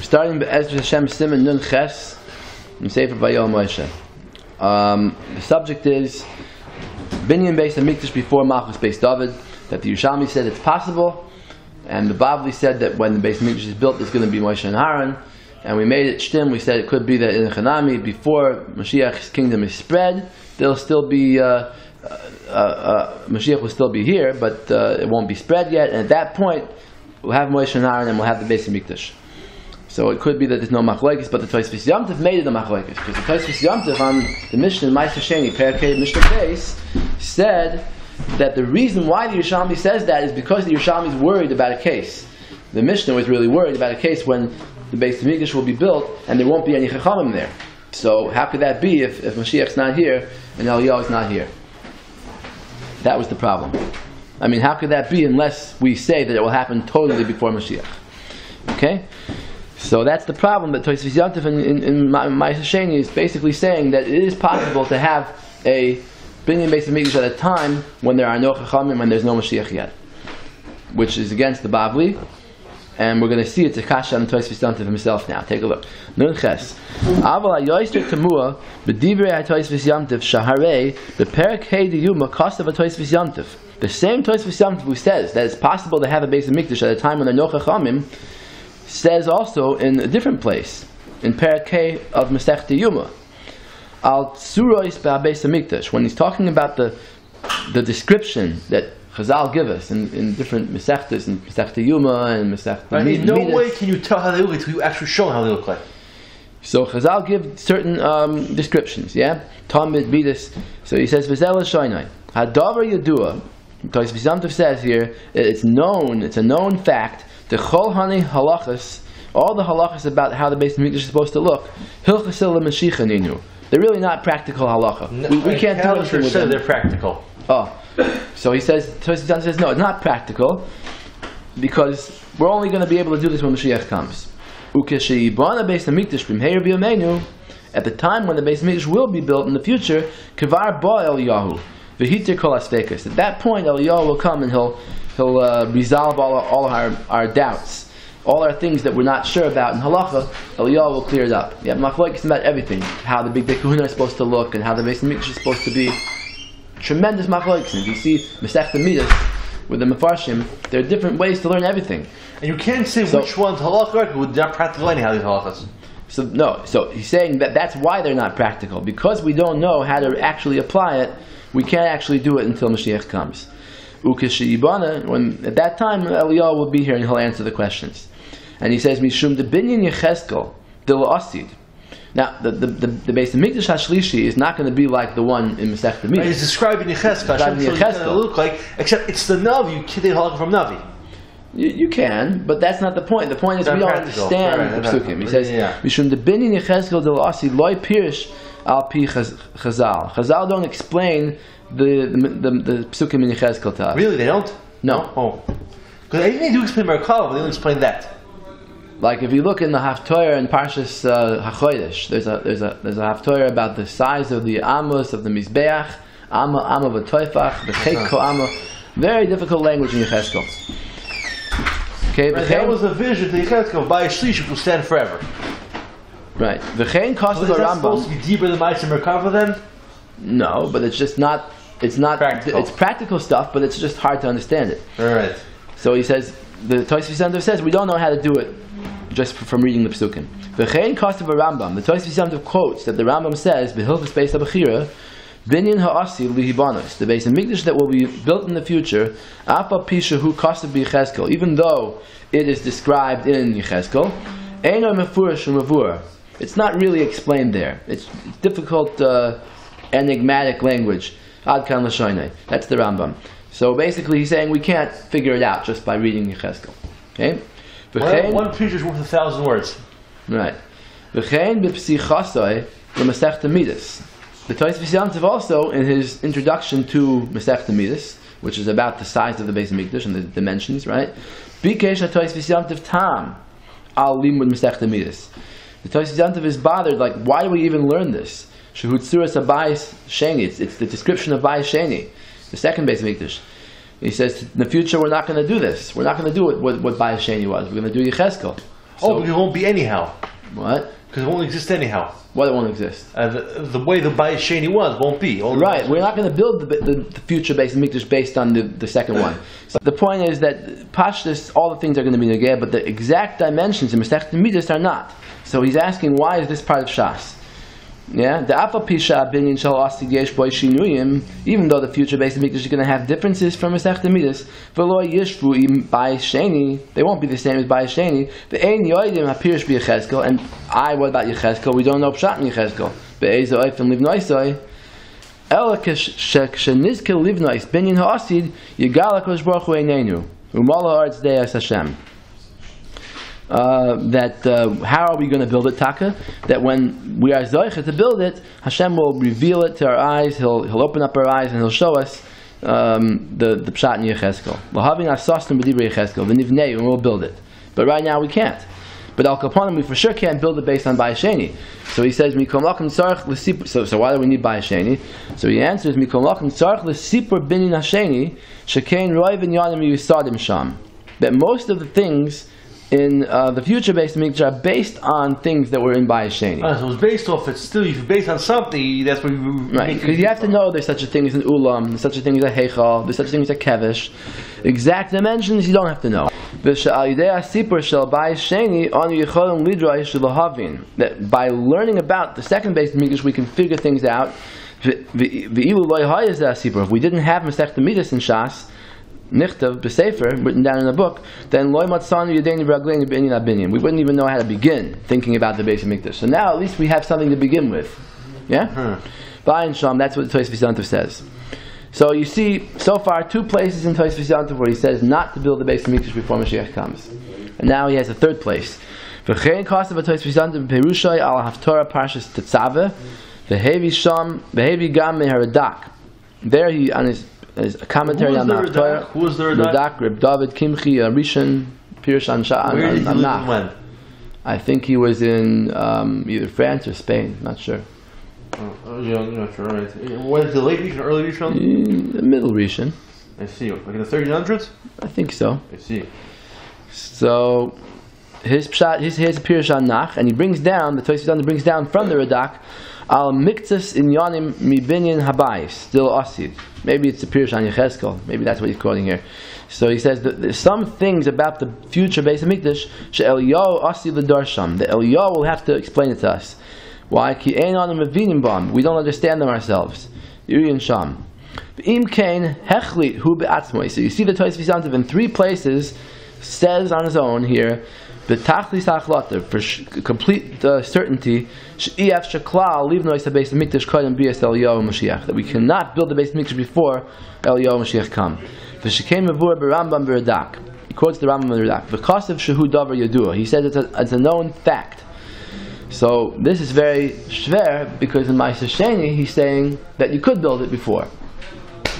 starting Be'ezras Hashem Siman Nun Ches in Sefer Vayoel Moshe. The subject is Binyan Beis Hamikdash before Malchus Beis David. That the Yerushalmi said it's possible, and the Bavli said that when the Beis Hamikdash is built, there's going to be Moshe and Aaron. And we made it shtim. We said it could be that in Chanami, before Mashiach's kingdom is spread, there'll still be Mashiach will still be here, but it won't be spread yet. And at that point, we'll have Moshe and Aaron, and we'll have the Beis Hamikdash. So it could be that there's no machlokes, but the Tosfos Yom Tov made it a machlokes, because the Tosfos Yom Tov on the Mishnah in Ma'aser Sheni, Perkei Mishnah Beis, said that the reason why the Yerushalmi says that is because the Yerushalmi is worried about a case. The Mishnah was really worried about a case when the Beis Hamikdash will be built and there won't be any Chachamim there. So how could that be if Mashiach's not here and Eliyahu is not here? That was the problem. I mean, how could that be unless we say that it will happen totally before Mashiach? Okay? So that's the problem that Tosfos Yom Tov in Ma'aser Sheni is basically saying that it is possible to have a Binyan Beis Hamikdash at a time when there are no Chachamim and there's no Mashiach yet, which is against the Bavli. And we're going to see it's a kasha on Tosfos Yom Tov himself now. Take a look. Nun Ches. Aval hayoyster temua b'divrei haTosfos Yom Tov shaharei b'perek hey diyuma kasav haTosfos Yom Tov. The same Tosfos Yom Tov who says that it's possible to have a Beis Hamikdash at a time when there are no Chachamim says also in a different place in Perek Hey of Masechta Yuma al tsurois b'Beis Hamikdash, when he's talking about the description that Chazal give us in different Masechtas, in Masechta Yuma and Masechta In no way can you tell how they look like until you actually show how they look like. So Chazal give certain descriptions, yeah? Talmud, Midas. So he says, V'zel Hashoinai, Hadavar Yadua, because Yom Tov says here, it's known, it's a known fact, the Chol Hani Halachas, all the halachas about how the Beis Hamikdash is supposed to look, Hilchasil Mashiach Ninu. They're really not practical halacha. No, we can't do anything with them. They're practical. Oh. So he says, Tosfos Yom Tov says, no, it's not practical, because we're only going to be able to do this when Mashiach comes. At the time when the Beis Hamikdash will be built in the future, Kevar Ba Eliyahu, V'hitir Kol Asfekas. At that point, Eliyahu will come and he'll resolve all our doubts, all our things that we're not sure about in halacha. Eliyahu will clear it up. Yeah, machlokes about everything, how the big Kahuna is supposed to look, and how the Beis Hamikdash is supposed to be. Tremendous machlokes. If you see Masechta Midas with the Mefarshim, there are different ways to learn everything. And you can't say which one's halakha would not practical anyhow, these halachas. So he's saying that that's why they're not practical. Because we don't know how to actually apply it, we can't actually do it until Mashiach comes. When at that time Eliyahu will be here and he'll answer the questions. And he says, Mishum de binyan Yecheskel de la'asid. Now, the Beis Hamikdash HaShlishi is not going to be like the one in Masechta Midas. He's describing Yecheskel. It's look like, except it's the Navi. You can't take halakha from Navi. You can, but that's not the point. The point is we don't understand the Psukim. He says, Mishum de binyan Yecheskel de la'asid loy pirish al pi Chazal. Chazal don't explain the Psukim in Yecheskel to us. Really, they don't? No. Oh, because they do explain Merkava, but they don't explain that. Like if you look in the Haftorah in Parshas HaChodesh, there's a Haftorah about the size of the Amos of the Mizbeach, Amma v'Toifach, the Chek Ko Amma. Very difficult language in Yecheskel. Okay, right, that was a vision to Yecheskel by a shlish who will stand forever. Right. V'chein Kosev Rambam. Is that Rambam supposed to be deeper than Ma'aser Merkava then? No, but it's just not. It's not practical. It's practical stuff, but it's just hard to understand it. All right. So he says, the Tosfos Yom Tov says we don't know how to do it just from reading the Psukim. V'chein Kosev Rambam. The Tosfos Yom Tov quotes that the Rambam says, "B'hilchos Beis HaBechira, Binyan Ha'asi Lihibanos." The Beis Hamikdash that will be built in the future, Apa Pisha Hu Kosev B'Yecheskel, even though it is described in Yecheskel, Eino Mefurish U'Mavur. It's not really explained there. It's difficult, enigmatic language. Ad kan l'shoinei. That's the Rambam. So basically, he's saying we can't figure it out just by reading Yecheskel. Okay. One picture is worth 1,000 words. Right. V'chein b'psichasoi l'Masechta Midas. The Tosfos Yom Tov also, in his introduction to Masechta Midas, which is about the size of the Beis Hamikdash and the dimensions, right? Bikesh HaTosfos Yom Tov tam al limud Masechta Midas. The Tosfos Yom Tov is bothered, like, why do we even learn this? Shehutzuras Abayis Sheni. It's the description of Bayis Sheni, the second Beis Hamikdash. He says, in the future we're not going to do this. We're not going to do what Bayis Sheni was. We're going to do Yecheskel. So, because it won't be anyhow. What? Because it won't exist anyhow. What, it won't exist? The way the Bayis Sheni was won't be. Right, we're not going to build the future Beis Hamikdash based on the second one. So the point is that Pashtus, all the things are going to be negeh, but the exact dimensions in Masechet Midas are not. So he's asking, why is this part of Shas? Yeah, the Afa Pisha Binyan Shal Asid Yesh Boy Shinuyim, even though the future Beis Hamikdash is going to have differences from Masechet Midas, V'lo Yishvu Im Bayis Sheni, they won't be the same as Bayis Sheni. Ve'ein Yoidim HaPirish B'Yechezkel, and what about Yechezkel? We don't know Pshat in Yechezkel. Be'ezo Eifim Livnoisoi, Ela K'Shenizkel Livnois Binyan HaAsid Yigal HaKodesh Baruch Hu Einenu U'Mala Arz De'as Hashem. How are we going to build it, Taka? That when we are zoicha to build it, Hashem will reveal it to our eyes. He'll open up our eyes and He'll show us the pshat in Yechezkel. L'havin asostim b'divrei Yechezkel v'nivnei, and we'll build it. But right now we can't. But al kaponim, we for sure can't build it based on Bayis Sheni. So he says, "Mikom lakim tzarich l'sipur." So why do we need Bayis Sheni? So he answers, "Mikom lakim tzarich l'sipur binyan hasheni shekein roi v'nyanim yusadim sham." That most of the things in the future Beis Hamikdash are based on things that were in Bayis Sheni. So it's based off. It's still, if you're based on something, that's what you right. Because you have to know there's such a thing as an ulam, there's such a thing as a heichal, there's such a thing as a kevish. Exact dimensions you don't have to know. That by learning about the second Beis Hamikdash, we can figure things out. If we didn't have Masechet Midas in Shas, Nichtav b'Sefer, written down in the book, then loy matzanu yedeni v'ragleini b'inyan abinyan. We wouldn't even know how to begin thinking about the Beis Hamikdash. So now at least we have something to begin with. Yeah? Ba'in Sham, that's what the Tosfos Yontif says. So you see, so far, 2 places in Tosfos Yontif where he says not to build the Beis Hamikdash before Mashiach comes. And now he has a 3rd place. V'chein kasav Tosfos Yontif perushay al haftorah parshas Tetzaveh v'hevi Sham v'hevi gam meharadak. There he, on his a commentary on the Haftorah. Who was the Radak? Reb David Kimchi, Rishon, Pirush Ansha. Where did he live when? I think he was in either France or Spain. Not sure. You're not sure, right? When is the late Rishon, early Rishon? The middle Rishon. I see. Like in the 1300s? I think so. I see. So his pshat, his Pirush Nach, and he brings down the Tosfos brings down from the Radak. Al miktzas inyanim mibinyan habayis, still asid. Maybe it's the Pirush on Yechezkel. Maybe that's what he's quoting here. So he says that there's some things about the future Beis Hamikdash she'Eliyahu asid l'darsham. The Eliyahu will have to explain it to us. Why? Ki ein anu mevinim bam. We don't understand them ourselves. Yuriyan sham. Im kain hechlit hu be'atzmoi. So you see the Tosfos Yontif in 3 places says on his own here. For complete certainty, that we cannot build the Beis Hamikdash before Eliyahu Mashiach come. He quotes the Rambam in the Radak. Because of Shehu Davar Yadua, he says it's a known fact. So this is very shver, because in Ma'aser Sheni he's saying that you could build it before.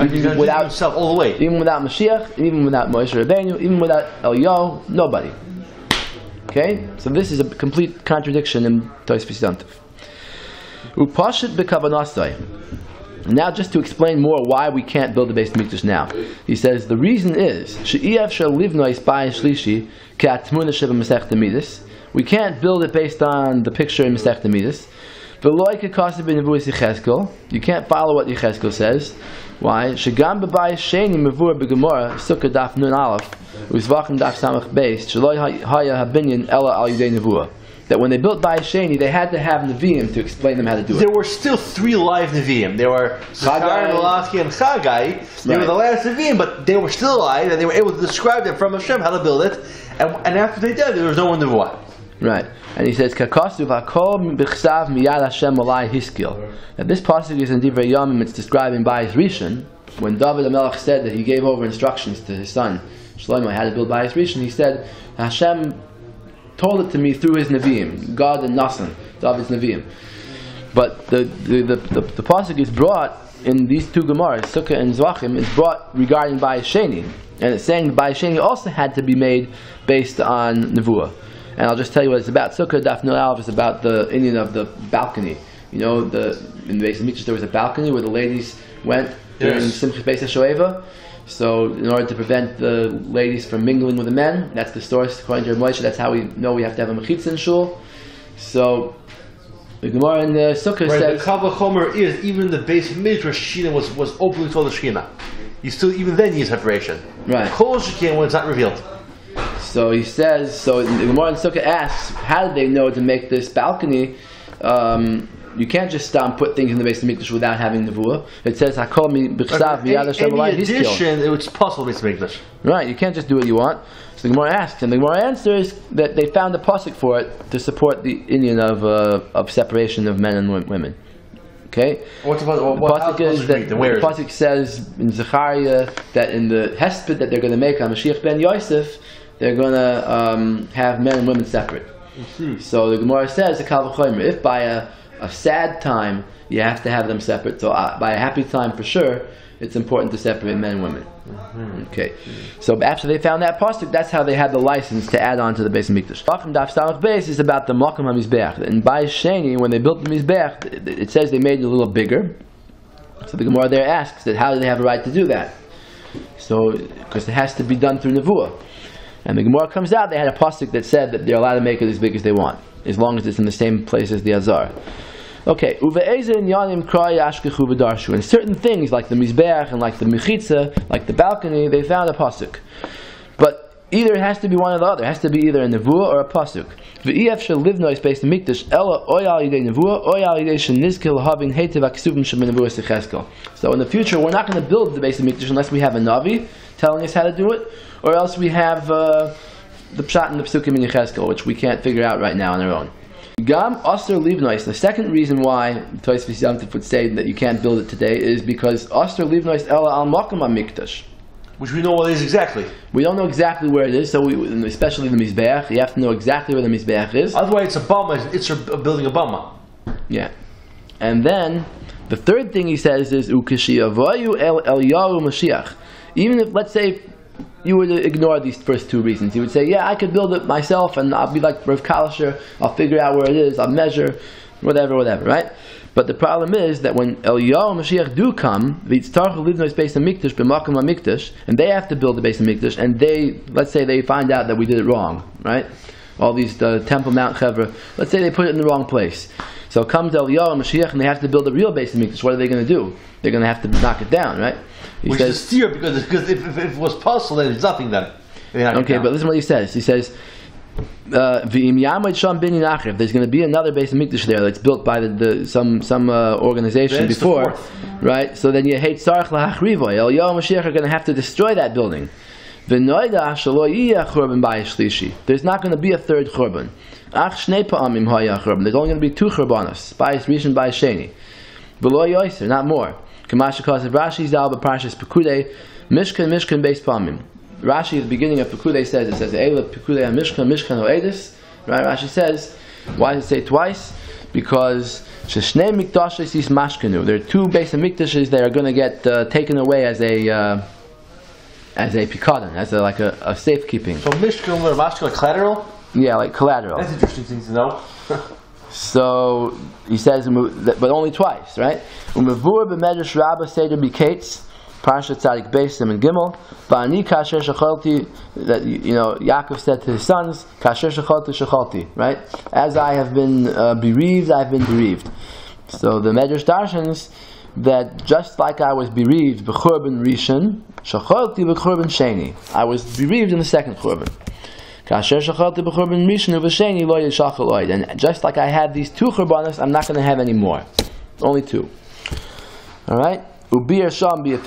Even without himself all the way. Even without Mashiach, even without Moshe Rabbeinu, even without Eliyahu, nobody. Okay, so this is a complete contradiction in Tosfos Yontif. Upashit b'kavanasai. Now, just to explain more why we can't build the Beis Hamikdash now, he says the reason is she'iyaf shel livnois b'ayis shlishi k'atmuna sheba Masechet Midas. We can't build it based on the picture in Masechet Midas. V'loi k'kasav b'nevuas Yechezkel. You can't follow what Yechezkel says. Why? Shegam b'bayis sheni mevur b'gemara sukkah daf nun aleph. That when they built Bayis Sheni, they had to have Nevi'im to explain them how to do it. There were still 3 live Nevi'im. There were Chagai, Malachi, and Chagai. They were the last Nevi'im, but they were still alive, and they were able to describe them from Hashem how to build it. And after they died, there was no one to what. Right. And he says, Kakasuv hakol b'chsav miyad Hashem alai hiskil. That this pasuk is in Divrei Yomim, it's describing Bayis Rishon, when David HaMelech said that he gave over instructions to his son Shlomo how to build Bayis Rishon. He said, Hashem told it to me through his Nevi'im, God and Nasan, David's Nevi'im. But the pasuk is brought in these 2 Gemaras, Sukkah and Zvachim, is brought regarding Bayis Sheni. And it's saying Bayis Sheni also had to be made based on Nevuah. And I'll just tell you what it's about. Sukkah Daf Nun Aleph is about the Indian of the balcony. You know, in the Beis Hamikdash there was a balcony where the ladies went during Simchas Beis HaShoeva. So in order to prevent the ladies from mingling with the men, that's the source according to Moshe. That's how we know we have to have a mechitza in shul. So the Gemara in the Sukkah says the Kavah Chomer is even the base midrash Shina was openly told the Shina. You still even then need separation. Right. Kol Shekin when it's not revealed. So he says. So the Gemara in Sukkah asks, how did they know to make this balcony? You can't just put things in the base of Mikdash without having Nevuah. It says Hakol b'chsav miyad Hashem alai hiskil. In addition, it's possible base of Mikdash. Right, you can't just do what you want. So the Gemara asks, and the Gemara answers that they found a pasuk for it to support the Indian of separation of men and women. Okay. What the pasuk is that the pasuk says in Zechariah that in the hesped that they're going to make on Mashiach ben Yosef, they're going to have men and women separate. Mm-hmm. So the Gemara says the Kal v'chomer, if by a sad time you have to have them separate, so by a happy time for sure it's important to separate men and women. Mm-hmm. Okay, so after they found that pasuk, that's how they had the license to add on to the base of Mikdash. From Daf Samach Beis is about the Makom HaMizbeach, and by Sheni, when they built the Mizbeach, it says they made it a little bigger. So the Gemara there asks that how do they have a right to do that? So because it has to be done through Nevuah. And the Gemara comes out, they had a pasuk that said that they're allowed to make it as big as they want, as long as it's in the same place as the Azar. Okay, and certain things like the Mizbeach and like the Mechitza, like the balcony, they found a pasuk. But either it has to be one or the other. It has to be either a Nevuah or a pasuk. So in the future, we're not going to build the base of Mikdash unless we have a Navi telling us how to do it, or else we have the Pshat and the Psukim in Yechezkel, which we can't figure out right now on our own. Gam Oster Livnois. The second reason why Tosfos Yom would say that you can't build it today is because Oster Livnois Ela Al Makom HaMikdash, which we know what it is exactly. We don't know exactly where it is, so especially the Mizbeach, you have to know exactly where the Mizbeach is. Otherwise, it's a bama. It's building a bama. Yeah, and then the third thing he says is Ukashi Avoyu El Yahu Mashiach. Even if, let's say, you would ignore these first two reasons. You would say, yeah, I could build it myself and I'll be like Rav Kalisher, I'll figure out where it is, I'll measure, whatever, right? But the problem is that when Eliyahu Mashiach do come, and they have to build the base of Mikdash, and let's say they find out that we did it wrong, right? All these Temple Mount Chevra, let's say they put it in the wrong place. So comes Eliyahu Mashiach and they have to build a real base of Mikdash. What are they going to do? They're going to have to knock it down, right? Which is steer because if it was possible, then it's nothing then. Okay, but listen what he says. He says, if there's going to be another base of Mikdash there that's built by some organization before, right? So then you hate Sarach Lahachrivoy. Eliyahu Mashiach are going to have to destroy that building. There's not going to be a third churban. There's only going to be two churbanos, Bayis Rishon, Bayis Sheni. V'lo yoser, not more. Kamasha calls it Rashi Zal b'Parshas Pekudei Mishkan Beis Pamim. Rashi at the beginning of Pekudei says Eila Pekudei Mishkan Oedis. Right? Rashi says, why does it say twice? Because Sheshnei Mikdashes is Mashkanu. There are two base of Mikdashes that are going to get taken away as a pikadon, as a safekeeping. So Mishkan or Mashkan, like collateral? Yeah, like collateral. That's interesting thing to know. So he says, but only twice, right? Umevur b'medrash Rabbah Seder Bikates, Parshat Tzadik Beis and Gimel. Ba'ani kasher shachalti, that Yaakov said to his sons, kasher shachalti, right? As I have been bereaved, I have been bereaved. So the medrash darshans that just like I was bereaved b'churban rishon, shachalti b'churban sheni. I was bereaved in the second churban. And just like I had these two churbanos, I'm not going to have any more. Only two. Alright? There's only going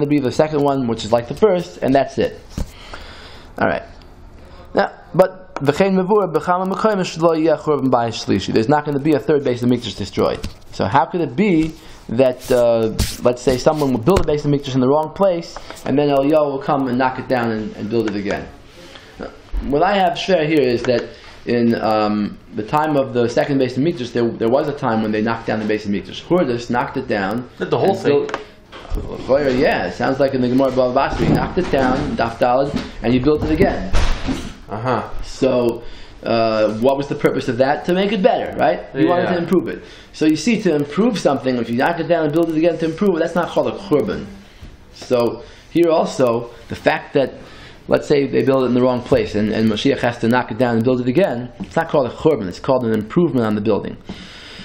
to be the second one, which is like the first, and that's it. Alright. Now, but there's not going to be a third base of Mikdash destroyed. So how could it be that, let's say, someone will build a base of Mikdash in the wrong place, and then Eliyahu will come and knock it down and build it again? What I have share here is that in the time of the second base of Mikdash, there was a time when they knocked down the base of Mikdash. Hordus knocked it down. Not the whole thing. Yeah, it sounds like in the Gemara Bava Basra, he knocked it down, Daf Daled, and he built it again. Uh-huh. So What was the purpose of that? To make it better, right? You wanted to improve it. So you see, to improve something, if you knock it down and build it again to improve it, that's not called a churban. So here also, the fact that, let's say they build it in the wrong place and Mashiach has to knock it down and build it again, it's not called a churban, it's called an improvement on the building.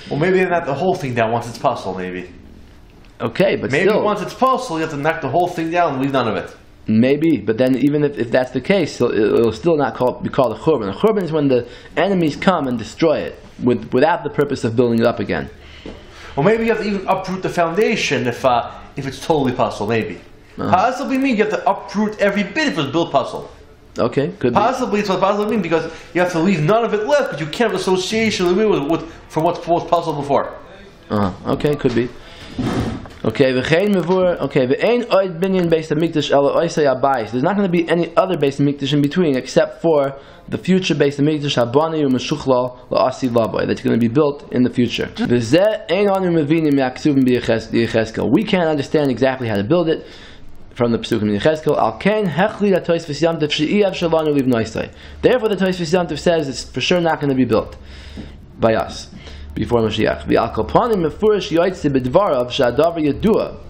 Well, maybe not the whole thing down once it's puzzle, maybe. Okay, but maybe still, once it's puzzle, you have to knock the whole thing down and leave none of it. Maybe, but then even if that's the case, it'll still not be called a churban. A churban is when the enemies come and destroy it without the purpose of building it up again. Well, maybe you have to even uproot the foundation if it's totally puzzle. Maybe possibly mean you have to uproot every bit if it's built puzzle. Okay, could possibly it's what possibly mean because you have to leave none of it left because you can't have association with from what's puzzle before. Okay, could be. Okay, there's not going to be any other Beis Hamikdash in between except for the future Beis Hamikdash that's going to be built in the future. We can't understand exactly how to build it from the Pesukim in Yechezkel. Therefore, the Tosfos Yom Tov says it's for sure not going to be built by us before Mashiach.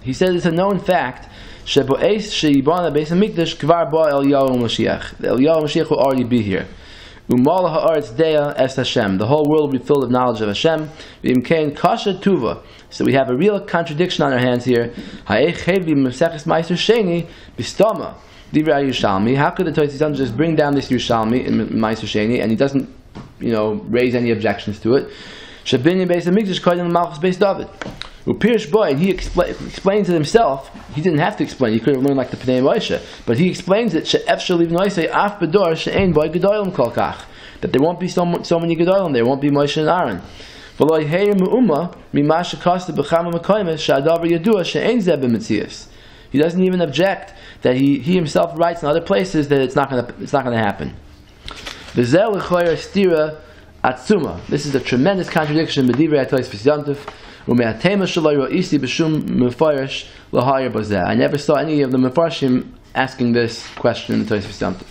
He says it's a known fact. The Eliyahu Mashiach will already be here. The whole world will be filled with knowledge of Hashem. So we have a real contradiction on our hands here. How could the Tosfos Yom Tov just bring down this Yerushalmi in Meiser Sheni and he doesn't, raise any objections to it? Shabinyan Beis Hamikdash Kodim Malchus Beis David. Upirish Boy, and he explains it himself. He didn't have to explain. He could have learned like the Pnei Moshe, but he explains it. She'ef shaliv noisei af bedor she'ein boy gedolim kol kach. That there won't be so many gedolim. There won't be Moshe and Aaron. V'lo yeher me'uma mima shekosta b'chama mekoymes she'adavar yadua she'ein zeh b'metzias. He doesn't even object that he himself writes in other places that it's not going to happen. V'zeh l'choyer stira atzuma. This is a tremendous contradiction. B'divrei Tosfos Yom Tov. I never saw any of the Mefarshim asking this question in the Tosfos Yom Tov.